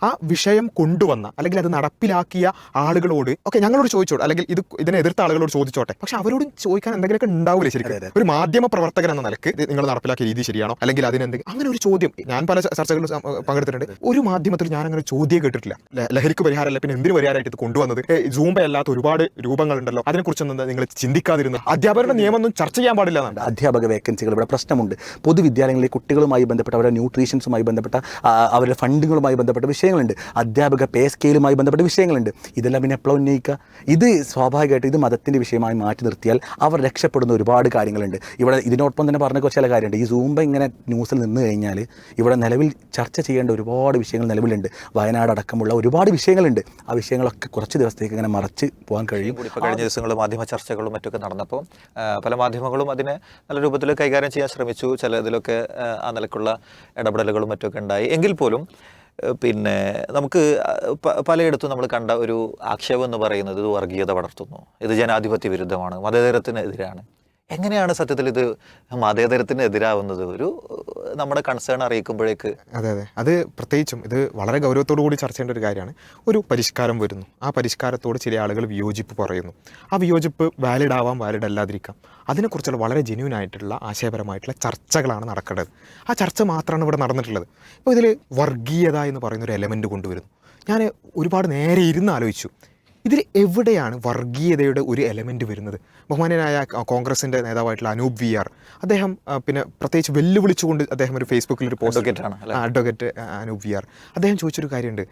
ആ വിഷയം കൊണ്ടുവന്ന അല്ലെങ്കിൽ അത് നടപ്പിലാക്കിയ ആളുകളോട് ഞങ്ങളോട് ചോദിച്ചോട്ടെ, അല്ലെങ്കിൽ ഇതിനെ എതിർത്ത ആളുകളോട് ചോദിച്ചോട്ടെ. പക്ഷെ അവരോടും ചോദിക്കാൻ എന്തെങ്കിലുമൊക്കെ ഉണ്ടാവില്ല. ശരിക്കും ഒരു മാധ്യമ പ്രവർത്തകൻ എന്ന നിലക്ക് നിങ്ങൾ നടപ്പിലാക്കിയ രീതി ശരിയാണോ, അല്ലെങ്കിൽ അതിനെന്തെങ്കിലും അങ്ങനെ ഒരു ചോദ്യം ഞാൻ പല ചർച്ചകളിലും പങ്കെടുത്തിട്ടുണ്ട്. ഒരു മാധ്യമത്തിൽ ഞാൻ അങ്ങനെ ചോദ്യം കേട്ടിട്ടില്ല. ലഹരിക്ക് പരിഹാരമല്ല, പിന്നെ എന്തിനു പരിഹാരമായിട്ട് ഇത് കൊണ്ടുവന്നത്? സൂംബയല്ലാത്ത ഒരുപാട് രൂപങ്ങളുണ്ടല്ലോ, അതിനെക്കുറിച്ചൊന്നും നിങ്ങൾ ചിന്തിക്കാതിരുന്നു. അധ്യാപകരുടെ നിയമമൊന്നും ചർച്ച ചെയ്യാൻ പാടില്ല എന്നാണ്. അധ്യാപക വേക്കൻസികൾ ഇവിടെ പ്രശ്നമുണ്ട്. പൊതുവിദ്യാലയങ്ങളിലെ കുട്ടികളുമായി ബന്ധപ്പെട്ട അവരുടെ ന്യൂട്രീഷൻസുമായി ബന്ധപ്പെട്ട അവരുടെ ഫണ്ടുകളുമായി ബന്ധപ്പെട്ട വിഷയങ്ങളുണ്ട്. അധ്യാപക പേ സ്കെയിലുമായി ബന്ധപ്പെട്ട വിഷയങ്ങളുണ്ട്. ഇതെല്ലാം പിന്നെ എപ്പോഴും ഉന്നയിക്കുക. ഇത് സ്വാഭാവികമായിട്ട് ഇത് മതത്തിൻ്റെ വിഷയമായി മാറ്റി നിർത്തിയാൽ അവർ രക്ഷപ്പെടുന്ന ഒരുപാട് കാര്യങ്ങളുണ്ട്. ഇവിടെ ഇതിനോടൊപ്പം തന്നെ പറഞ്ഞ കുറച്ച് ചില കാര്യമുണ്ട്. ഈ സൂംബ ഇങ്ങനെ ന്യൂസിൽ നിന്ന് കഴിഞ്ഞാൽ ഇവിടെ നിലവിൽ ചർച്ച ചെയ്യേണ്ട ഒരുപാട് വിഷയങ്ങൾ നിലവിലുണ്ട്. വയനാട് അടക്കമുള്ള ഒരുപാട് വിഷയങ്ങളുണ്ട്. ആ വിഷയങ്ങളൊക്കെ കുറച്ച് ദിവസത്തേക്ക് ഇങ്ങനെ മറച്ച് പോകാൻ കഴിയും. ഇപ്പോൾ കഴിഞ്ഞ ദിവസങ്ങൾ മാധ്യമ ചർച്ചകളും മറ്റൊക്കെ നടന്നപ്പോൾ പല മാധ്യമങ്ങളും അതിനെ നല്ല രൂപത്തിൽ കൈകാര്യം ചെയ്യാൻ ശ്രമിച്ചു. ചിലതിലൊക്കെ ആ നിലക്കുള്ള ഇടപെടലുകളും മറ്റൊക്കെ ഉണ്ടായി. എങ്കിൽ പോലും പിന്നെ നമുക്ക് പലയിടത്തും നമ്മൾ കണ്ട ഒരു ആക്ഷേപം എന്ന് പറയുന്നത് ഇത് വർഗീയത വളർത്തുന്നു, ഇത് ജനാധിപത്യ വിരുദ്ധമാണ്, മതേതരത്തിനെതിരാണ്. എങ്ങനെയാണ് സത്യത്തിൽ ഇത് മതേതരത്തിന് എതിരാവുന്നത്? ഒരു നമ്മുടെ കൺസേൺ അറിയിക്കുമ്പോഴേക്ക് അതെ അത് പ്രത്യേകിച്ചും ഇത് വളരെ ഗൗരവത്തോടു കൂടി ചർച്ച ചെയ്യേണ്ട ഒരു കാര്യമാണ്. ഒരു പരിഷ്കാരം വരുന്നു, ആ പരിഷ്കാരത്തോട് ചില ആളുകൾ വിയോജിപ്പ് പറയുന്നു. ആ വിയോജിപ്പ് വാലിഡ് ആവാം, വാലിഡ് അല്ലാതിരിക്കാം. അതിനെക്കുറിച്ചുള്ള വളരെ ജെന്യൂൻ ആയിട്ടുള്ള ആശയപരമായിട്ടുള്ള ചർച്ചകളാണ് നടക്കേണ്ടത്. ആ ചർച്ച മാത്രമാണ് ഇവിടെ നടന്നിട്ടുള്ളത്. ഇപ്പോൾ ഇതിൽ വർഗീയത എന്ന് പറയുന്നൊരു എലമെൻറ്റ് കൊണ്ടുവരുന്നു. ഞാൻ ഒരുപാട് നേരെ ഇരുന്ന് ആലോചിച്ചു, ഇതിൽ എവിടെയാണ് വർഗീയതയുടെ ഒരു എലമെൻറ്റ് വരുന്നത്? ബഹുമാന്യനായ കോൺഗ്രസിൻ്റെ നേതാവായിട്ടുള്ള അനൂപ് വിആർ അദ്ദേഹം പിന്നെ പ്രത്യേകിച്ച് വെല്ലുവിളിച്ചുകൊണ്ട് അദ്ദേഹം ഒരു ഫേസ്ബുക്കിൽ ഒരു പോസ്റ്റ്, അഡ്വക്കേറ്റ് അനൂപ് വിആർ അദ്ദേഹം ചോദിച്ചൊരു കാര്യമുണ്ട്.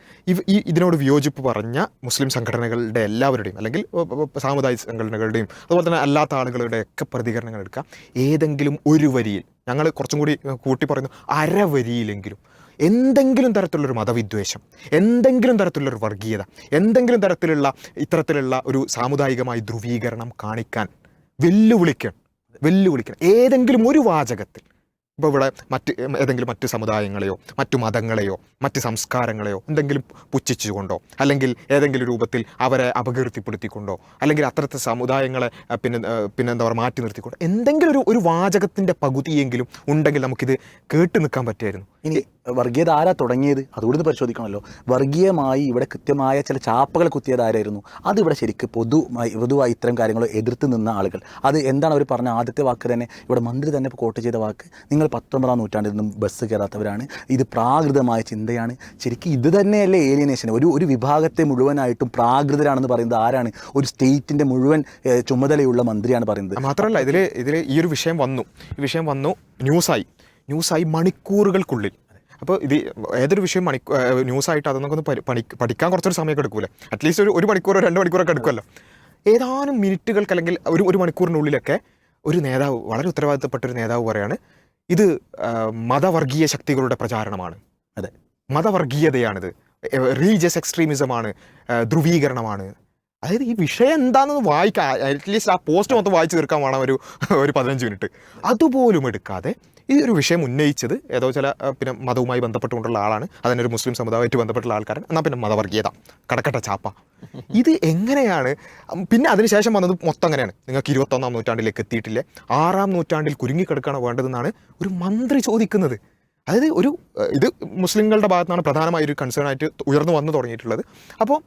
ഇതിനോട് വിയോജിപ്പ് പറഞ്ഞ മുസ്ലിം സംഘടനകളുടെ എല്ലാവരുടെയും, അല്ലെങ്കിൽ സാമുദായിക സംഘടനകളുടെയും അതുപോലെ തന്നെ അല്ലാത്ത ആളുകളുടെയൊക്കെ പ്രതികരണങ്ങൾ എടുക്കാം. ഏതെങ്കിലും ഒരു വരിയിൽ, ഞങ്ങൾ കുറച്ചും കൂടി കൂട്ടി പറയുന്നു, അരവരിയിലെങ്കിലും എന്തെങ്കിലും തരത്തിലുള്ളൊരു മതവിദ്വേഷം, എന്തെങ്കിലും തരത്തിലുള്ളൊരു വർഗീയത, എന്തെങ്കിലും തരത്തിലുള്ള ഇത്തരത്തിലുള്ള ഒരു സാമുദായികമായ ധ്രുവീകരണം കാണിക്കാൻ വെല്ലുവിളിക്കണം ഏതെങ്കിലും ഒരു വാചകത്തിൽ. ഇപ്പോൾ ഇവിടെ ഏതെങ്കിലും മറ്റ് സമുദായങ്ങളെയോ മറ്റു മതങ്ങളെയോ മറ്റ് സംസ്കാരങ്ങളെയോ എന്തെങ്കിലും പുച്ഛിച്ചുകൊണ്ടോ, അല്ലെങ്കിൽ ഏതെങ്കിലും രൂപത്തിൽ അവരെ അപകീർത്തിപ്പെടുത്തിക്കൊണ്ടോ, അല്ലെങ്കിൽ അത്തരത്തെ സമുദായങ്ങളെ പിന്നെ എന്താ പറയുക മാറ്റി നിർത്തിക്കൊണ്ടോ എന്തെങ്കിലും ഒരു വാചകത്തിൻ്റെ പകുതിയെങ്കിലും ഉണ്ടെങ്കിൽ നമുക്കിത് കേട്ട് നിൽക്കാൻ പറ്റുമായിരുന്നു. ഇനി വർഗീയത ആരാ തുടങ്ങിയത് അതുകൂടി പരിശോധിക്കണമല്ലോ. വർഗീയമായി ഇവിടെ കൃത്യമായ ചില ചാപ്പകൾ കുത്തിയത് ആരായിരുന്നു? അതിവിടെ ശരിക്കും പൊതുവായി ഇത്തരം കാര്യങ്ങൾ എതിർത്ത് നിന്ന ആളുകൾ. അത് എന്താണ് അവർ പറഞ്ഞ ആദ്യത്തെ വാക്ക് തന്നെ, ഇവിടെ മന്ത്രി തന്നെ കോട്ട് ചെയ്ത വാക്ക്, നിങ്ങൾ 19-ാം നൂറ്റാണ്ടിൽ നിന്നും ബസ് കയറാത്തവരാണ്, ഇത് പ്രാകൃതമായ ചിന്തയാണ്. ശരിക്കും ഇത് തന്നെയല്ലേ ഏലിയനേഷൻ? ഒരു വിഭാഗത്തെ മുഴുവനായിട്ടും പ്രാകൃതരാണെന്ന് പറയുന്നത് ആരാണ്? ഒരു സ്റ്റേറ്റിൻ്റെ മുഴുവൻ ചുമതലയുള്ള മന്ത്രിയാണ് പറയുന്നത്. മാത്രമല്ല ഇതിൽ ഈ ഒരു വിഷയം വന്നു ന്യൂസായി മണിക്കൂറുകൾക്കുള്ളിൽ. അപ്പോൾ ഇത് ഏതൊരു വിഷയം ന്യൂസായിട്ട് അതൊന്നൊക്കെ ഒന്ന് പഠിക്കാൻ കുറച്ചൊരു സമയമൊക്കെ എടുക്കൂലേ? അറ്റ്ലീസ്റ്റ് ഒരു മണിക്കൂറോ 2 മണിക്കൂറൊക്കെ എടുക്കുമല്ലോ. ഏതാനും മിനിറ്റുകൾക്ക് അല്ലെങ്കിൽ ഒരു മണിക്കൂറിനുള്ളിലൊക്കെ ഒരു നേതാവ്, വളരെ ഉത്തരവാദിത്തപ്പെട്ടൊരു നേതാവ് പറയാണ്, ഇത് മതവർഗീയ ശക്തികളുടെ പ്രചാരണമാണ്, അതെ മതവർഗീയതയാണിത്, റിലീജിയസ് എക്സ്ട്രീമിസമാണ്, ധ്രുവീകരണമാണ്. അതായത് ഈ വിഷയം എന്താണെന്ന് വായിക്കാൻ അറ്റ്ലീസ്റ്റ് ആ പോസ്റ്റ് മൊത്തം വായിച്ചു തീർക്കാൻ വേണം ഒരു 15 മിനിറ്റ്. അതുപോലും എടുക്കാതെ ഈ ഒരു വിഷയം ഉന്നയിച്ചത് ഏതോ ചില പിന്നെ മതവുമായി ബന്ധപ്പെട്ടുകൊണ്ടുള്ള ആളാണ്, അതിൻ്റെ ഒരു മുസ്ലിം സമുദായമായിട്ട് ബന്ധപ്പെട്ടുള്ള ആൾക്കാരാണ്. എന്നാൽ പിന്നെ മതവർഗീയത, കടക്കട്ട ചാപ്പ. ഇത് എങ്ങനെയാണ്? പിന്നെ അതിനുശേഷം വന്നത് മൊത്തം അങ്ങനെയാണ്. നിങ്ങൾക്ക് 21-ാം നൂറ്റാണ്ടിലേക്ക് എത്തിയിട്ടില്ലേ, 6-ാം നൂറ്റാണ്ടിൽ കുരുങ്ങിക്കിടക്കുകയാണ് വേണ്ടതെന്നാണ് ഒരു മന്ത്രി ചോദിക്കുന്നത്. അതായത് ഇത് മുസ്ലിങ്ങളുടെ ഭാഗത്താണ് പ്രധാനമായ ഒരു കൺസേൺ ആയിട്ട് ഉയർന്നു വന്നു തുടങ്ങിയിട്ടുള്ളത്. അപ്പോൾ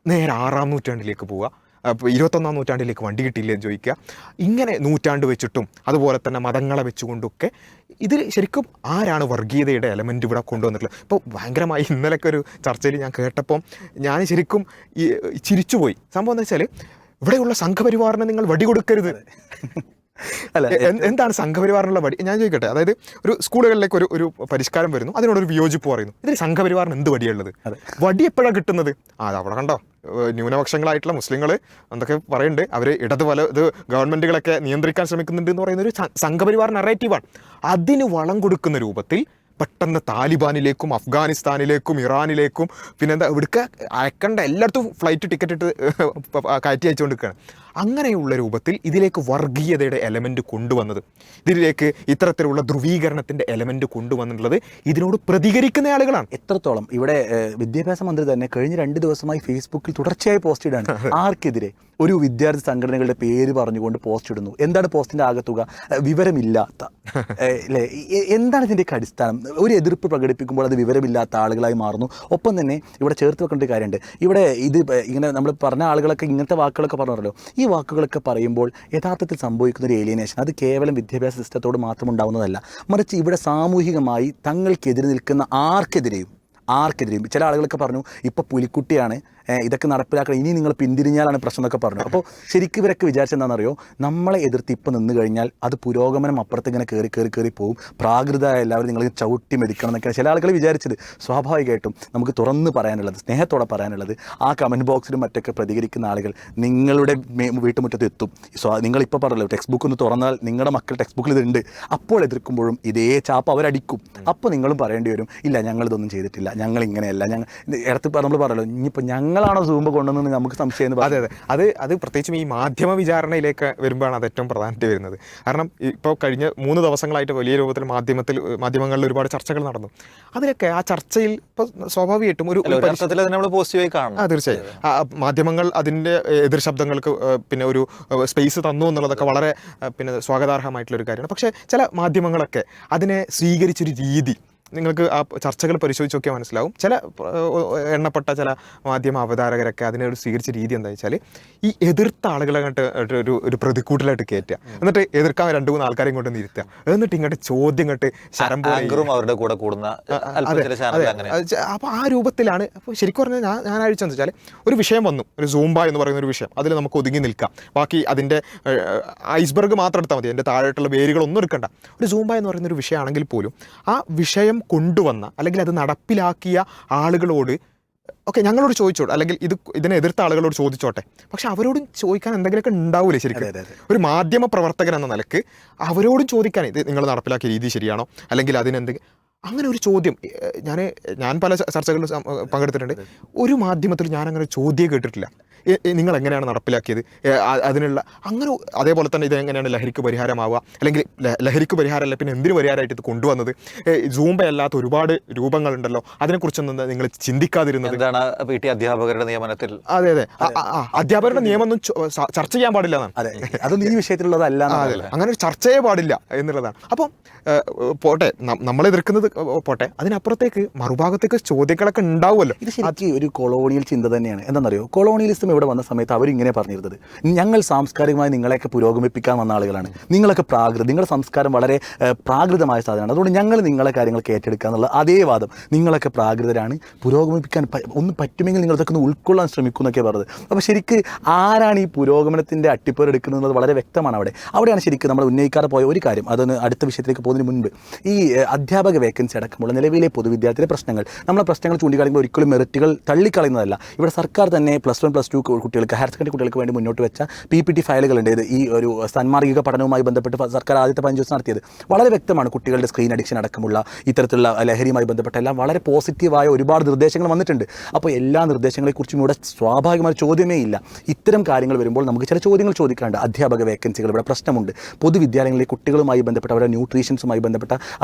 നേരെ 6-ാം നൂറ്റാണ്ടിലേക്ക് പോവുക, 21-ാം നൂറ്റാണ്ടിലേക്ക് വണ്ടി കിട്ടിയില്ലെന്ന് ചോദിക്കുക. ഇങ്ങനെ നൂറ്റാണ്ട് വെച്ചിട്ടും അതുപോലെ തന്നെ മതങ്ങളെ വെച്ചുകൊണ്ടൊക്കെ ഇതിൽ ശരിക്കും ആരാണ് വർഗീയതയുടെ എലമെൻറ്റ് ഇവിടെ കൊണ്ടുവന്നിട്ടുള്ളത്? ഇപ്പോൾ ഭയങ്കരമായി ഇന്നലെയൊക്കെ ഒരു ചർച്ചയിൽ ഞാൻ കേട്ടപ്പം ഞാൻ ശരിക്കും ചിരിച്ചുപോയി. സംഭവം എന്താ വെച്ചാൽ, ഇവിടെയുള്ള സംഘപരിവാറിനെ നിങ്ങൾ വടി കൊടുക്കരുത്. അല്ല, എന്താണ് സംഘപരിവാറിനുള്ള വടി? ഞാൻ ചോദിക്കട്ടെ. അതായത് ഒരു സ്കൂളുകളിലേക്ക് ഒരു പരിഷ്കാരം വരുന്നു, അതിനോടൊരു വിയോജിപ്പ് പറയുന്നു. ഇതിൽ സംഘപരിവാറിന് എന്ത് വടിയുള്ളത്? വടി എപ്പോഴാണ് കിട്ടുന്നത്? അവിടെ കണ്ടോ, ന്യൂനപക്ഷങ്ങളായിട്ടുള്ള മുസ്ലിങ്ങൾ എന്തൊക്കെ പറയുന്നുണ്ട്, അവർ ഇത് ഗവൺമെൻറ്റുകളൊക്കെ നിയന്ത്രിക്കാൻ ശ്രമിക്കുന്നുണ്ട് എന്ന് പറയുന്നൊരു സംഘപരിവാർ നറേറ്റീവാണ്. അതിന് വളം കൊടുക്കുന്ന രൂപത്തിൽ പെട്ടെന്ന് താലിബാനിലേക്കും അഫ്ഗാനിസ്ഥാനിലേക്കും ഇറാനിലേക്കും പിന്നെന്താ ഇവിടുത്തെ അയക്കേണ്ട എല്ലായിടത്തും ഫ്ലൈറ്റ് ടിക്കറ്റ് ഇട്ട് കയറ്റി അയച്ചുകൊണ്ടിരിക്കുകയാണ്. അങ്ങനെയുള്ള രൂപത്തിൽ ഇതിലേക്ക് വർഗീയതയുടെ എലമെൻറ്റ് കൊണ്ടുവന്നത്, ഇതിലേക്ക് ഇത്തരത്തിലുള്ള ധ്രുവീകരണത്തിൻ്റെ എലമെൻറ്റ് കൊണ്ടുവന്നിട്ടുള്ളത് ഇതിനോട് പ്രതികരിക്കുന്ന ആളുകളാണ്. എത്രത്തോളം ഇവിടെ വിദ്യാഭ്യാസ മന്ത്രി തന്നെ കഴിഞ്ഞ 2 ദിവസമായി ഫേസ്ബുക്കിൽ തുടർച്ചയായി പോസ്റ്റ് ഇടാണ്. ആർക്കെതിരെ? ഒരു വിദ്യാർത്ഥി സംഘടനകളുടെ പേര് പറഞ്ഞുകൊണ്ട് പോസ്റ്റ് ഇടുന്നു. എന്താണ് പോസ്റ്റിൻ്റെ ആകത്തുക? വിവരമില്ലാത്ത അല്ലേ? എന്താണ് ഇതിൻ്റെയൊക്കെ അടിസ്ഥാനം? ഒരു എതിർപ്പ് പ്രകടിപ്പിക്കുമ്പോൾ അത് വിവരമില്ലാത്ത ആളുകളായി മാറുന്നു. ഒപ്പം തന്നെ ഇവിടെ ചേർത്ത് വെക്കേണ്ട ഒരു കാര്യമുണ്ട്. ഇവിടെ ഇത് ഇങ്ങനെ നമ്മൾ പറഞ്ഞ ആളുകളൊക്കെ ഇങ്ങനത്തെ വാക്കുകളൊക്കെ പറഞ്ഞല്ലോ. ഈ വാക്കുകളൊക്കെ പറയുമ്പോൾ യഥാർത്ഥത്തിൽ സംഭവിക്കുന്ന ഒരു ഏലിയനേഷൻ അത് കേവലം വിദ്യാഭ്യാസ സിസ്റ്റത്തോട് മാത്രം ഉണ്ടാവുന്നതല്ല, മറിച്ച് ഇവിടെ സാമൂഹികമായി തങ്ങൾക്കെതിരെ നിൽക്കുന്ന ആർക്കെതിരെയും ചില ആളുകളൊക്കെ പറഞ്ഞു ഇപ്പോൾ പുലിക്കുട്ടിയാണ് ഇതൊക്കെ നടപ്പിലാക്കണം, ഇനി നിങ്ങൾ പിന്തിരിഞ്ഞാലാണ് പ്രശ്നം എന്നൊക്കെ പറഞ്ഞു. അപ്പോൾ ശരിക്കും ഇവരൊക്കെ വിചാരിച്ചെന്താണെന്നറിയോ, നമ്മളെ എതിർത്ത് ഇപ്പം നിന്ന് കഴിഞ്ഞാൽ അത് പുരോഗമനം അപ്പുറത്ത് ഇങ്ങനെ കയറി പോകും, പ്രാകൃതമായ എല്ലാവരും നിങ്ങൾ ചവിട്ടി മെതിക്കണം എന്നൊക്കെയാണ് ചില ആളുകൾ വിചാരിച്ചത്. സ്വാഭാവികമായിട്ടും നമുക്ക് തുറന്ന് പറയാനുള്ളത്, സ്നേഹത്തോടെ പറയാനുള്ളത്, ആ കമൻറ്റ് ബോക്സിലും മറ്റൊക്കെ പ്രതികരിക്കുന്ന ആളുകൾ നിങ്ങളുടെ വീട്ടുമുറ്റത്ത് എത്തും. നിങ്ങളിപ്പോൾ പറഞ്ഞല്ലോ ടെക്സ്റ്റ് ബുക്ക് ഒന്ന് തുറന്നാൽ നിങ്ങളുടെ മക്കൾ ടെക്സ്റ്റ് ബുക്കിൽ ഇതുണ്ട്, അപ്പോൾ എതിർക്കുമ്പോഴും ഇതേ ചാപ്പ് അവരടിക്കും. അപ്പോൾ നിങ്ങളും പറയേണ്ടി വരും, ഇല്ല ഞങ്ങളിതൊന്നും ചെയ്തിട്ടില്ല, ഞങ്ങൾ ഇങ്ങനെയല്ല, ഞങ്ങൾ ഇടത്ത് നമ്മൾ പറഞ്ഞല്ലോ ഇനിയിപ്പോൾ ഞങ്ങളാണോ സൂമ്പ് കൊണ്ടുവന്ന് നമുക്ക് സംശയം. അതെ അത് പ്രത്യേകിച്ചും ഈ മാധ്യമ വിചാരണയിലേക്ക് വരുമ്പോഴാണ് അത് ഏറ്റവും പ്രധാനമായിട്ട് വരുന്നത്. കാരണം ഇപ്പോൾ കഴിഞ്ഞ 3 ദിവസങ്ങളായിട്ട് വലിയ രൂപത്തിൽ മാധ്യമങ്ങളിൽ ഒരുപാട് ചർച്ചകൾ നടന്നു. അതിലൊക്കെ ആ ചർച്ചയിൽ ഇപ്പോൾ സ്വാഭാവികമായിട്ടും ഒരു പോസിറ്റീവായി കാണണം. തീർച്ചയായും മാധ്യമങ്ങൾ അതിൻ്റെ എതിർ ശബ്ദങ്ങൾക്ക് പിന്നെ ഒരു സ്പേസ് തന്നു എന്നുള്ളതൊക്കെ വളരെ പിന്നെ സ്വാഗതാർഹമായിട്ടുള്ളൊരു കാര്യമാണ്. പക്ഷേ ചില മാധ്യമങ്ങളൊക്കെ അതിനെ സ്വീകരിച്ചൊരു രീതി നിങ്ങൾക്ക് ആ ചർച്ചകൾ പരിശോധിച്ച് നോക്കിയാൽ മനസ്സിലാവും. ചില എണ്ണപ്പെട്ട ചില മാധ്യമ അവതാരകരൊക്കെ അതിനൊരു സ്വീകരിച്ച രീതി എന്താ വെച്ചാൽ ഈ എതിർത്ത ആളുകളെ അങ്ങോട്ട് ഒരു പ്രതിക്കൂട്ടിലായിട്ട് കയറ്റുക, എന്നിട്ട് എതിർക്കാൻ 2-3 ആൾക്കാരെയും കൊണ്ട് ഇരുത്തുക, എന്നിട്ട് ഇങ്ങോട്ട് ചോദ്യം ഇങ്ങോട്ട് അവരുടെ കൂടെ കൂടുന്ന. അപ്പോൾ ആ രൂപത്തിലാണ്. അപ്പോൾ ശരിക്കും പറഞ്ഞാൽ ഞാൻ ആഴ്ചയെന്ന് വെച്ചാൽ ഒരു വിഷയം വന്നു, ഒരു സൂംബ എന്ന് പറയുന്ന ഒരു വിഷയം, അതിൽ നമുക്ക് ഒതുങ്ങി നിൽക്കാം, ബാക്കി അതിൻ്റെ ഐസ്ബർഗ് മാത്രം എടുത്താൽ മതി, അതിൻ്റെ താഴെയുള്ള വേരുകളൊന്നും എടുക്കണ്ട. ഒരു സൂംബ എന്ന് പറയുന്ന ഒരു വിഷയമാണെങ്കിൽ പോലും ആ വിഷയം കൊണ്ടുവന്ന അല്ലെങ്കിൽ അത് നടപ്പിലാക്കിയ ആളുകളോട് ഓക്കെ ഞങ്ങളോട് ചോദിച്ചോട്ടെ, അല്ലെങ്കിൽ ഇതിനെ എതിർത്ത ആളുകളോട് ചോദിച്ചോട്ടെ, പക്ഷെ അവരോടും ചോദിക്കാൻ എന്തെങ്കിലുമൊക്കെ ഉണ്ടാവൂലേ ശരിക്കും. ഒരു മാധ്യമ പ്രവർത്തകൻ എന്ന നിലക്ക് അവരോടും ചോദിക്കാൻ ഇത് നിങ്ങൾ നടപ്പിലാക്കിയ രീതി ശരിയാണോ, അല്ലെങ്കിൽ അതിനെന്തെങ്കിലും അങ്ങനെ ഒരു ചോദ്യം. ഞാൻ പല ചർച്ചകളിലും പങ്കെടുത്തിട്ടുണ്ട്. ഒരു മാധ്യമത്തിൽ ഞാൻ അങ്ങനെ ചോദ്യം കേട്ടിട്ടില്ല, നിങ്ങൾ എങ്ങനെയാണ് നടപ്പിലാക്കിയത്, അതിനുള്ള അങ്ങനെ. അതേപോലെ തന്നെ ഇത് എങ്ങനെയാണ് ലഹരിക്ക് പരിഹാരമാവുക, അല്ലെങ്കിൽ ലഹരിക്ക് പരിഹാരമല്ല പിന്നെ എന്തിനു പരിഹാരമായിട്ട് ഇത് കൊണ്ടുവന്നത്, സൂംബയല്ലാത്ത ഒരുപാട് രൂപങ്ങളുണ്ടല്ലോ, അതിനെക്കുറിച്ചൊന്നും നിങ്ങൾ ചിന്തിക്കാതിരുന്നത്. അധ്യാപകരുടെ നിയമനത്തിൽ അതെ അധ്യാപകരുടെ നിയമമൊന്നും ചർച്ച ചെയ്യാൻ പാടില്ല എന്നാണ്. അതൊന്നും ഈ വിഷയത്തിലുള്ളതല്ല, അങ്ങനെ ഒരു ചർച്ചയെ പാടില്ല എന്നുള്ളതാണ്. അപ്പം പോട്ടെ, നമ്മളെ എതിർക്കുന്നത് പോട്ടെ, അതിനപ്പുറത്തേക്ക് മറുഭാഗത്തേക്ക് ചോദ്യങ്ങളൊക്കെ ഉണ്ടാവുമല്ലോ. ഇത് ശരിക്കും ഒരു കൊളോണിയൽ ചിന്ത തന്നെയാണ്. എന്താണെന്നറിയോ, കൊളോണിയലിസം ഇവിടെ വന്ന സമയത്ത് അവരിങ്ങനെ പറഞ്ഞിരുന്നത്, ഞങ്ങൾ സാംസ്കാരികമായി നിങ്ങളെയൊക്കെ പുരോഗമിപ്പിക്കാൻ വന്ന ആളുകളാണ്, നിങ്ങളൊക്കെ നിങ്ങളുടെ സംസ്കാരം വളരെ പ്രാകൃതമായ സാധനമാണ്, അതുകൊണ്ട് ഞങ്ങൾ നിങ്ങളെ കാര്യങ്ങൾക്ക് ഏറ്റെടുക്കുക എന്നുള്ള അതേ വാദം. നിങ്ങളൊക്കെ പ്രാകൃതരാണ്, പുരോഗമിപ്പിക്കാൻ ഒന്ന് പറ്റുമെങ്കിൽ നിങ്ങളിതൊക്കെ ഒന്ന് ഉൾക്കൊള്ളാൻ ശ്രമിക്കും എന്നൊക്കെ പറഞ്ഞത്. അപ്പോൾ ശരിക്ക് ആരാണ് ഈ പുരോഗമനത്തിൻ്റെ അട്ടിപ്പേരെടുക്കുന്നത് വളരെ വ്യക്തമാണ്. അവിടെയാണ് ശരിക്കും നമ്മൾ ഉന്നയിക്കാതെ പോയ ഒരു കാര്യം. അതൊന്ന് അടുത്ത വിഷയത്തിലേക്ക് പോകുന്നതിന് മുൻപ് ഈ അധ്യാപക വേക്കൻസി അടക്കമുള്ള നിലവിലെ പൊതുവിദ്യാർത്ഥിയുടെ പ്രശ്നങ്ങൾ, നമ്മളെ പ്രശ്നങ്ങൾ ചൂണ്ടിക്കാണിക്കുമ്പോൾ ഒരിക്കലും മെറിറ്റുകൾ തള്ളിക്കളയുന്നതല്ല. ഇവിടെ സർക്കാർ തന്നെ +1 +2 കുട്ടികൾക്ക്, ഹയർ സെക്കൻഡറി കുട്ടികൾക്ക് വേണ്ടി മുന്നോട്ട് വെച്ച PPT ഫയലുകളുണ്ട്. ഇത് ഈ ഒരു സന്മാർഗിക പഠനവുമായി ബന്ധപ്പെട്ട് സർക്കാർ ആദ്യത്തെ 5 ദിവസം നടത്തിയത് വളരെ വ്യക്തമാണ്. കുട്ടികളുടെ സ്ക്രീൻ അഡിക്ഷൻ അടക്കമുള്ള ഇത്തരത്തിലുള്ള ലഹരിയുമായി ബന്ധപ്പെട്ട എല്ലാം വളരെ പോസിറ്റീവായ ഒരുപാട് നിർദ്ദേശങ്ങൾ വന്നിട്ടുണ്ട്. അപ്പോൾ എല്ലാ നിർദ്ദേശങ്ങളെക്കുറിച്ചും ഇവിടെ സ്വാഭാവികമായ ചോദ്യമേ ഇല്ല. ഇത്തരം കാര്യങ്ങൾ വരുമ്പോൾ നമുക്ക് ചില ചോദ്യങ്ങൾ ചോദിക്കാനുണ്ട്. അധ്യാപക വേക്കൻസികൾ ഇവിടെ പ്രശ്നമുണ്ട്. പൊതുവിദ്യാലയങ്ങളിലെ കുട്ടികളുമായി ബന്ധപ്പെട്ട അവരുടെ ന്യൂട്രീഷൻസുമായി ബന്ധപ്പെട്ട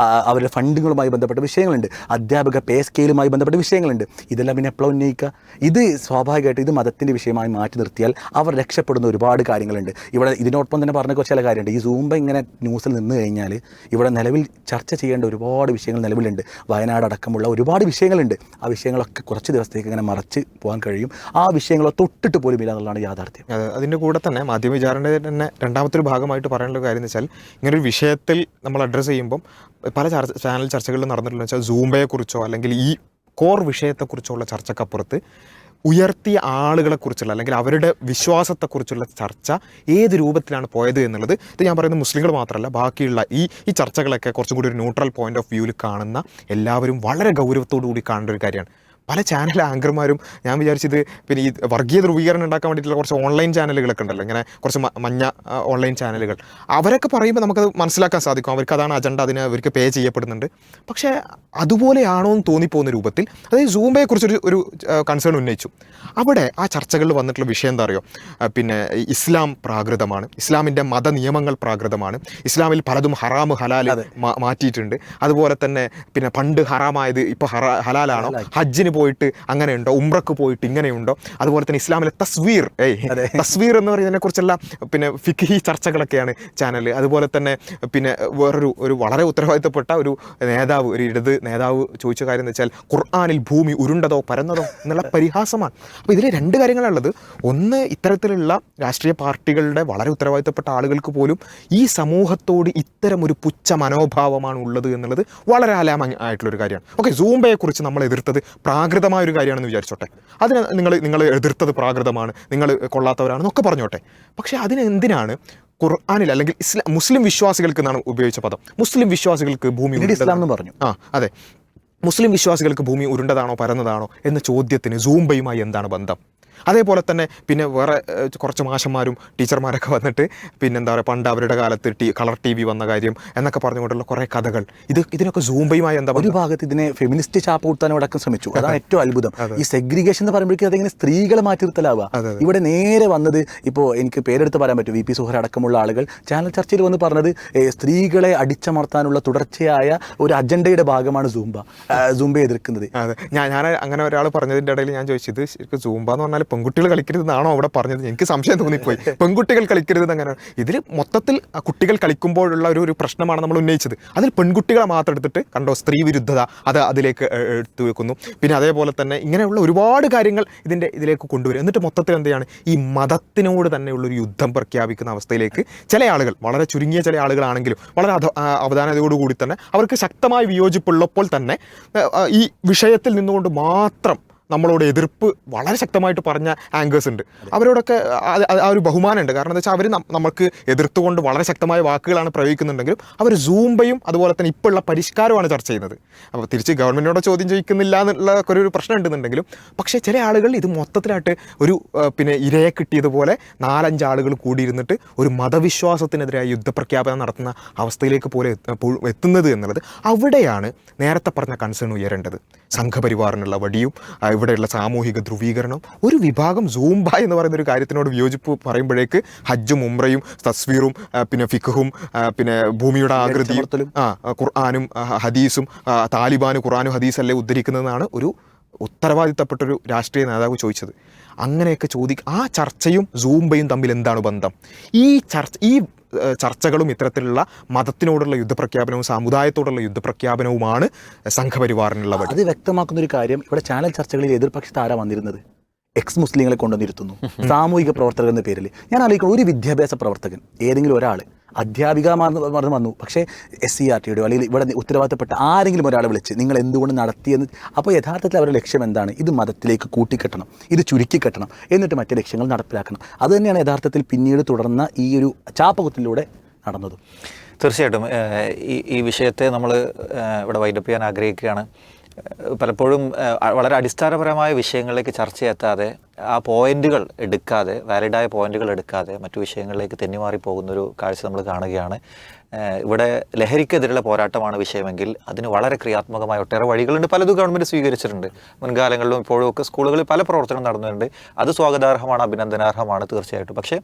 അവരുടെ ഫണ്ടുകളുമായി ബന്ധപ്പെട്ട വിഷയങ്ങളുണ്ട്. അധ്യാപക പേ സ്കെയിലുമായി ബന്ധപ്പെട്ട വിഷയങ്ങളുണ്ട്. ഇതെല്ലാം പിന്നെ എപ്പോഴും ഉന്നയിക്കുക. ഇത് സ്വാഭാവികമായിട്ട് ഇത് മതത്തിൻ്റെ വിഷയമായി മാറ്റി നിർത്തിയാൽ അവർ രക്ഷപ്പെടുന്ന ഒരുപാട് കാര്യങ്ങളുണ്ട്. ഇവിടെ ഇതിനോടൊപ്പം തന്നെ പറഞ്ഞ ചില കാര്യമുണ്ട്. ഈ സൂംബ ഇങ്ങനെ ന്യൂസിൽ നിന്ന് കഴിഞ്ഞാൽ ഇവിടെ നിലവിൽ ചർച്ച ചെയ്യേണ്ട ഒരുപാട് വിഷയങ്ങൾ നിലവിലുണ്ട്. വയനാട് അടക്കമുള്ള ഒരുപാട് വിഷയങ്ങളുണ്ട്. ആ വിഷയങ്ങളൊക്കെ കുറച്ച് ദിവസത്തേക്ക് ഇങ്ങനെ മറച്ച് പോകാൻ കഴിയും. ആ വിഷയങ്ങളെ തൊട്ടിട്ട് പോലും ഇല്ല എന്നുള്ളതാണ് യാഥാർത്ഥ്യം. അതിൻ്റെ കൂടെ തന്നെ മാധ്യമ വിചാരണയുടെ തന്നെ രണ്ടാമത്തെ ഒരു ഭാഗമായിട്ട് പറയാനുള്ള കാര്യം എന്ന് വെച്ചാൽ, ഇങ്ങനൊരു വിഷയത്തിൽ നമ്മൾ അഡ്രസ്സ് ചെയ്യുമ്പം പല ചാനൽ ചർച്ചകളിൽ നടന്നിട്ടുള്ള വെച്ചാൽ സൂംബയെക്കുറിച്ചോ അല്ലെങ്കിൽ ഈ കോർ വിഷയത്തെക്കുറിച്ചുള്ള ചർച്ചക്കപ്പുറത്ത് ഉയർത്തിയ ആളുകളെക്കുറിച്ചുള്ള അല്ലെങ്കിൽ അവരുടെ വിശ്വാസത്തെക്കുറിച്ചുള്ള ചർച്ച ഏത് രൂപത്തിലാണ് പോയത് എന്നുള്ളത്, ഇത് ഞാൻ പറയുന്നത് മുസ്ലിങ്ങൾ മാത്രമല്ല, ബാക്കിയുള്ള ഈ ചർച്ചകളൊക്കെ കുറച്ചും കൂടി ഒരു ന്യൂട്രൽ പോയിന്റ് ഓഫ് വ്യൂവിൽ കാണുന്ന എല്ലാവരും വളരെ ഗൗരവത്തോടു കൂടി കാണേണ്ട ഒരു കാര്യമാണ്. പല ചാനൽ ആങ്കർമാരും ഞാൻ വിചാരിച്ചത് പിന്നെ ഈ വർഗീയ ധ്രുവീകരണം ഉണ്ടാക്കാൻ വേണ്ടിയിട്ടുള്ള കുറച്ച് ഓൺലൈൻ ചാനലുകളൊക്കെ ഉണ്ടല്ലോ, ഇങ്ങനെ കുറച്ച് മഞ്ഞ ഓൺലൈൻ ചാനലുകൾ, അവരൊക്കെ പറയുമ്പോൾ നമുക്കത് മനസ്സിലാക്കാൻ സാധിക്കും, അവർക്ക് അതാണ് അജണ്ട, അതിന് അവർക്ക് പേ ചെയ്യപ്പെടുന്നുണ്ട്. പക്ഷേ അതുപോലെയാണോ എന്ന് തോന്നിപ്പോകുന്ന രൂപത്തിൽ, അതായത് സൂംബയെക്കുറിച്ചൊരു ഒരു കൺസേൺ ഉന്നയിച്ചു. അവിടെ ആ ചർച്ചകളിൽ വന്നിട്ടുള്ള വിഷയം എന്താ അറിയോ, പിന്നെ ഇസ്ലാം പ്രാകൃതമാണ്, ഇസ്ലാമിൻ്റെ മത നിയമങ്ങൾ പ്രാകൃതമാണ്, ഇസ്ലാമിൽ പലതും ഹറാം ഹലാൽ മാറ്റിയിട്ടുണ്ട്, അതുപോലെ തന്നെ പിന്നെ പണ്ട് ഹറാമായത് ഇപ്പോൾ ഹലാലാണോ, ഹജ്ജിന് പോയിട്ട് അങ്ങനെയുണ്ടോ, ഉംറക്ക് പോയിട്ട് ഇങ്ങനെയുണ്ടോ, അതുപോലെ തന്നെ ഇസ്ലാമിലെ തസ്വീർ തസ്വീർ എന്ന് പറയുന്നതിനെ കുറിച്ചുള്ള പിന്നെ ഫിഖ്ഹി ചർച്ചകളൊക്കെയാണ് ചാനൽ. അതുപോലെ തന്നെ പിന്നെ ഒരു വളരെ ഉത്തരവാദിത്തപ്പെട്ട ഒരു നേതാവ്, ഒരു ഇടത് നേതാവ് ചോദിച്ച കാര്യം എന്ന് വെച്ചാൽ ഖുർആനിൽ ഭൂമി ഉരുണ്ടതോ പരന്നതോ എന്നുള്ള പരിഹാസമാണ്. അപ്പോൾ ഇതിൽ രണ്ട് കാര്യങ്ങളുള്ളത്. ഒന്ന്, ഇത്തരത്തിലുള്ള രാഷ്ട്രീയ പാർട്ടികളുടെ വളരെ ഉത്തരവാദിത്തപ്പെട്ട ആളുകൾക്ക് പോലും ഈ സമൂഹത്തോട് ഇത്തരം ഒരു പുച്ഛ മനോഭാവമാണ് ഉള്ളത് എന്നുള്ളത് വളരെ ആലാമായിട്ടുള്ളൊരു കാര്യമാണ്. ഓക്കെ, സൂംബയെക്കുറിച്ച് നമ്മൾ എതിർത്തത് പ്രാകൃതമായ ഒരു കാര്യമാണെന്ന് വിചാരിച്ചോട്ടെ, അതിന് നിങ്ങൾ എതിർത്തത് പ്രാകൃതമാണ്, നിങ്ങൾ കൊള്ളാത്തവരാണെന്നൊക്കെ പറഞ്ഞോട്ടെ. പക്ഷേ അതിന് എന്തിനാണ് ഖുർആനിൽ അല്ലെങ്കിൽ മുസ്ലിം വിശ്വാസികൾക്ക് എന്നാണ് ഉപയോഗിച്ച പദം, മുസ്ലിം വിശ്വാസികൾക്ക് ഭൂമി ഇസ്ലാം എന്ന് പറഞ്ഞു. അതെ, മുസ്ലിം വിശ്വാസികൾക്ക് ഭൂമി ഉരുണ്ടതാണോ പരന്നതാണോ എന്ന ചോദ്യത്തിന് സൂംബയുമായി എന്താണ് ബന്ധം? അതേപോലെ തന്നെ പിന്നെ വേറെ കുറച്ച് മാഷന്മാരും ടീച്ചർമാരൊക്കെ വന്നിട്ട് പിന്നെ എന്താ പറയുക, പണ്ട് അവരുടെ കാലത്ത് കളർ TV വന്ന കാര്യം എന്നൊക്കെ പറഞ്ഞുകൊണ്ടുള്ള കുറേ കഥകൾ, ഇതിനൊക്കെ സൂംബയുമായി എന്താ? ഒരു ഭാഗത്ത് ഇതിനെ ഫെമിനിസ്റ്റ് ചാപ്പ് കൊടുത്താൻ അടക്കം ശ്രമിച്ചു. അതാണ് ഏറ്റവും അത്ഭുതം. ഈ സെഗ്രിഗേഷൻ എന്ന് പറയുമ്പോഴേക്കും അതിങ്ങനെ സ്ത്രീകളെ മാറ്റി നിർത്തലാവുക. ഇവിടെ നേരെ വന്നത്, ഇപ്പോൾ എനിക്ക് പേരെടുത്ത് പറയാൻ പറ്റും, VP സുഹർ അടക്കമുള്ള ആളുകൾ ചാനൽ ചർച്ചയിൽ വന്ന് പറഞ്ഞത് സ്ത്രീകളെ അടിച്ചമർത്താനുള്ള തുടർച്ചയായ ഒരു അജണ്ടയുടെ ഭാഗമാണ് സൂംബയെ എതിർക്കുന്നത്. അതെ, ഞാൻ അങ്ങനെ ഒരാൾ പറഞ്ഞതിൻ്റെ ഇടയിൽ ഞാൻ ചോദിച്ചത്, ശരിക്കും സൂംബ എന്ന് പറഞ്ഞാൽ പെൺകുട്ടികൾ കളിക്കരുതെന്നാണോ അവിടെ പറഞ്ഞത്? എനിക്ക് സംശയം തോന്നിപ്പോയി. പെൺകുട്ടികൾ കളിക്കരുത് അങ്ങനെ. ഇതിൽ മൊത്തത്തിൽ കുട്ടികൾ കളിക്കുമ്പോഴുള്ള ഒരു പ്രശ്നമാണ് നമ്മൾ ഉന്നയിച്ചത്. അതിൽ പെൺകുട്ടികളെ മാത്രം എടുത്തിട്ട് കണ്ടോ സ്ത്രീ വിരുദ്ധത അതിലേക്ക് എടുത്തു വെക്കുന്നു. പിന്നെ അതേപോലെ തന്നെ ഇങ്ങനെയുള്ള ഒരുപാട് കാര്യങ്ങൾ ഇതിലേക്ക് കൊണ്ടുവരും. എന്നിട്ട് മൊത്തത്തിൽ എന്താണ്, ഈ മതത്തിനോട് തന്നെയുള്ളൊരു യുദ്ധം പ്രഖ്യാപിക്കുന്ന അവസ്ഥയിലേക്ക് ചില ആളുകൾ, വളരെ ചുരുങ്ങിയ ചില ആളുകളാണെങ്കിലും വളരെ അവധാനതയോടുകൂടി തന്നെ അവർക്ക് ശക്തമായ വിയോജിപ്പുള്ളപ്പോൾ തന്നെ ഈ വിഷയത്തിൽ നിന്നുകൊണ്ട് മാത്രം നമ്മളോട് എതിർപ്പ് വളരെ ശക്തമായിട്ട് പറഞ്ഞ ആങ്കേഴ്സ് ഉണ്ട്. അവരോടൊക്കെ ആ ഒരു ബഹുമാനമുണ്ട്. കാരണം എന്താ വെച്ചാൽ അവർ നമുക്ക് എതിർത്തുകൊണ്ട് വളരെ ശക്തമായ വാക്കുകളാണ് പ്രയോഗിക്കുന്നുണ്ടെങ്കിലും അവർ സൂംബയും അതുപോലെ തന്നെ ഇപ്പോൾ ഉള്ള പരിഷ്കാരമാണ് ചർച്ച ചെയ്യുന്നത്. അപ്പോൾ തിരിച്ച് ഗവൺമെൻറ്റിനോട് ചോദ്യം ചോദിക്കുന്നില്ല എന്നുള്ള ഒരു പ്രശ്നം ഉണ്ടെന്നുണ്ടെങ്കിലും, പക്ഷേ ചില ആളുകൾ ഇത് മൊത്തത്തിലായിട്ട് ഒരു പിന്നെ ഇരയെ കിട്ടിയതുപോലെ 4-5 ആളുകൾ കൂടിയിരുന്നിട്ട് ഒരു മതവിശ്വാസത്തിനെതിരായ യുദ്ധപ്രഖ്യാപനം നടത്തുന്ന അവസ്ഥയിലേക്ക് പോലെ എത്തുന്നത് എന്നുള്ളത്, അവിടെയാണ് നേരത്തെ പറഞ്ഞ കൺസേൺ ഉയരേണ്ടത്. സംഘപരിവാറിനുള്ള വടിയും ഇവിടെയുള്ള സാമൂഹിക ധ്രുവീകരണം. ഒരു വിഭാഗം സൂംബ എന്ന് പറയുന്ന ഒരു കാര്യത്തിനോട് വിയോജിപ്പ് പറയുമ്പോഴേക്ക് ഹജ്ജും ഉംറയും തസ്വീറും പിന്നെ ഫിഖും പിന്നെ ഭൂമിയുടെ ആകൃതിയും ഖുർആനും ഹദീസും താലിബാന് ഖുർആനും ഹദീസല്ലേ ഉദ്ധരിക്കുന്നതെന്നാണ് ഒരു ഉത്തരവാദിത്തപ്പെട്ടൊരു രാഷ്ട്രീയ നേതാവ് ചോദിച്ചത്. അങ്ങനെയൊക്കെ ആ ചർച്ചയും സൂംബയും തമ്മിൽ എന്താണ് ബന്ധം? ഈ ചർച്ചകളും ഇത്തരത്തിലുള്ള മതത്തിനോടുള്ള യുദ്ധപ്രഖ്യാപനവും സമുദായത്തോടുള്ള യുദ്ധപ്രഖ്യാപനവുമാണ് സംഘപരിവാറിനുള്ള വഴി. അത് വ്യക്തമാക്കുന്ന ഒരു കാര്യം, ഇവിടെ ചാനൽ ചർച്ചകളിൽ എതിർപക്ഷത്ത് ആരാ വന്നിരുന്നത്? മുസ്ലിങ്ങളെ കൊണ്ടുവന്നിരുത്തുന്നു സാമൂഹിക പ്രവർത്തകർ എന്ന പേരിൽ. ഞാൻ ആലോചിക്കുന്നു, ഒരു വിദ്യാഭ്യാസ പ്രവർത്തകൻ ഏതെങ്കിലും ഒരാൾ അധ്യാപികമാർന്ന് വന്നു, പക്ഷേ SCRTയുടെയോ അല്ലെങ്കിൽ ഇവിടെ ഉത്തരവാദിത്തപ്പെട്ട ആരെങ്കിലും ഒരാളെ വിളിച്ച് നിങ്ങൾ എന്തുകൊണ്ട് നടത്തിയെന്ന്, അപ്പോൾ യഥാർത്ഥത്തിൽ അവരുടെ ലക്ഷ്യം എന്താണ്? ഇത് മതത്തിലേക്ക് കൂട്ടിക്കെട്ടണം, ഇത് ചുരുക്കിക്കെട്ടണം, എന്നിട്ട് മറ്റ് ലക്ഷ്യങ്ങൾ നടപ്പിലാക്കണം. അതുതന്നെയാണ് യഥാർത്ഥത്തിൽ പിന്നീട് തുടർന്ന ഈ ഒരു ചാപ്പകുത്തിലൂടെ നടന്നത്. തീർച്ചയായിട്ടും ഈ വിഷയത്തെ നമ്മൾ ഇവിടെ വൈൻഡപ്പ് ചെയ്യാൻ ആഗ്രഹിക്കുകയാണ്. പലപ്പോഴും വളരെ അടിസ്ഥാനപരമായ വിഷയങ്ങളിലേക്ക് ചർച്ച എത്താതെ, ആ പോയിന്റുകൾ എടുക്കാതെ, വാലിഡായ പോയിന്റുകൾ എടുക്കാതെ മറ്റു വിഷയങ്ങളിലേക്ക് തെന്നിമാറി പോകുന്നൊരു കാഴ്ച നമ്മൾ കാണുകയാണ്. ഇവിടെ ലഹരിക്കെതിരെയുള്ള പോരാട്ടമാണ് വിഷയമെങ്കിൽ അതിന് വളരെ ക്രിയാത്മകമായ ഒട്ടേറെ വഴികളുണ്ട്. പലതും ഗവൺമെൻറ് സ്വീകരിച്ചിട്ടുണ്ട്. മുൻകാലങ്ങളിലും ഇപ്പോഴും ഒക്കെ സ്കൂളുകളിൽ പല പ്രവർത്തനം നടന്നുണ്ട്. അത് സ്വാഗതാർഹമാണ്, അഭിനന്ദനാർഹമാണ് തീർച്ചയായിട്ടും. പക്ഷേ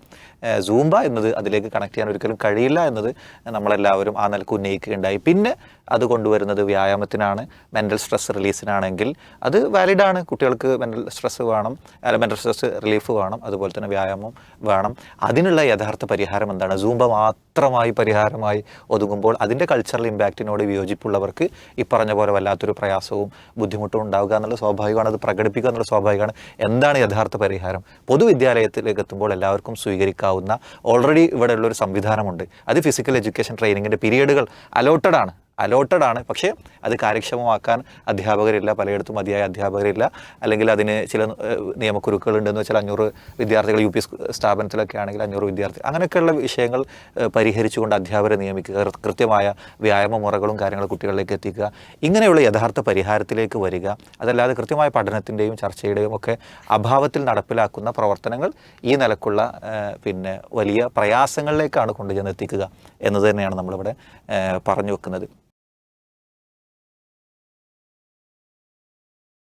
സൂംബ എന്നത് അതിലേക്ക് കണക്ട് ചെയ്യാൻ ഒരിക്കലും കഴിയില്ല എന്നത് നമ്മളെല്ലാവരും ആ നിലക്ക് ഉന്നയിക്കുകയുണ്ടായി. പിന്നെ അത് കൊണ്ടുവരുന്നത് വ്യായാമത്തിനാണ്, മെൻ്റൽ സ്ട്രെസ് റിലീസിനാണെങ്കിൽ അത് വാലിഡാണ്. കുട്ടികൾക്ക് മെൻ്റൽ സ്ട്രെസ് വേണം, മെൻ്റൽ സ്ട്രെസ് റിലീഫ് വേണം, അതുപോലെ തന്നെ വ്യായാമം വേണം. അതിനുള്ള യഥാർത്ഥ പരിഹാരം എന്താണ്? സൂംബ മാത്രമായി പരിഹാരമായി ഒതുങ്ങുമ്പോൾ അതിൻ്റെ കൾച്ചറൽ ഇമ്പാക്റ്റിനോട് വിയോജിപ്പുള്ളവർക്ക് ഈ പറഞ്ഞ പോലെ വല്ലാത്തൊരു പ്രയാസവും ബുദ്ധിമുട്ടും ഉണ്ടാവുക എന്നുള്ളത് സ്വാഭാവികമാണ്. അത് പ്രകടിപ്പിക്കുക എന്നുള്ളത് സ്വാഭാവികമാണ്. എന്താണ് യഥാർത്ഥ പരിഹാരം? പൊതുവിദ്യാലയത്തിലേക്ക് എത്തുമ്പോൾ എല്ലാവർക്കും സ്വീകരിക്കാവുന്ന ഓൾറെഡി ഇവിടെയുള്ളൊരു സംവിധാനമുണ്ട്. അത് ഫിസിക്കൽ എഡ്യൂക്കേഷൻ ട്രെയിനിങ്ങിൻ്റെ പീരീഡുകൾ അലോട്ടഡ് ആണ്. പക്ഷേ അത് കാര്യക്ഷമമാക്കാൻ അധ്യാപകരില്ല, പലയിടത്തും മതിയായ അധ്യാപകരില്ല. അല്ലെങ്കിൽ അതിന് ചില നിയമക്കുരുക്കളുണ്ടെന്ന് വെച്ചാൽ 500 വിദ്യാർത്ഥികൾ UP സ്ഥാപനത്തിലൊക്കെ ആണെങ്കിൽ 500 വിദ്യാർത്ഥി, അങ്ങനെയൊക്കെയുള്ള വിഷയങ്ങൾ പരിഹരിച്ചുകൊണ്ട് അധ്യാപകരെ നിയമിക്കുക, കൃത്യമായ വ്യായാമ മുറകളും കാര്യങ്ങളും കുട്ടികളിലേക്ക് എത്തിക്കുക, ഇങ്ങനെയുള്ള യഥാർത്ഥ പരിഹാരത്തിലേക്ക് വരിക. അതല്ലാതെ കൃത്യമായ പഠനത്തിൻ്റെയും ചർച്ചയുടെയും ഒക്കെ അഭാവത്തിൽ നടപ്പിലാക്കുന്ന പ്രവർത്തനങ്ങൾ ഈ നിലക്കുള്ള പിന്നെ വലിയ പ്രയാസങ്ങളിലേക്കാണ് കൊണ്ടുചെന്ന് എത്തിക്കുക എന്നത് തന്നെയാണ് നമ്മളിവിടെ പറഞ്ഞു വെക്കുന്നത്.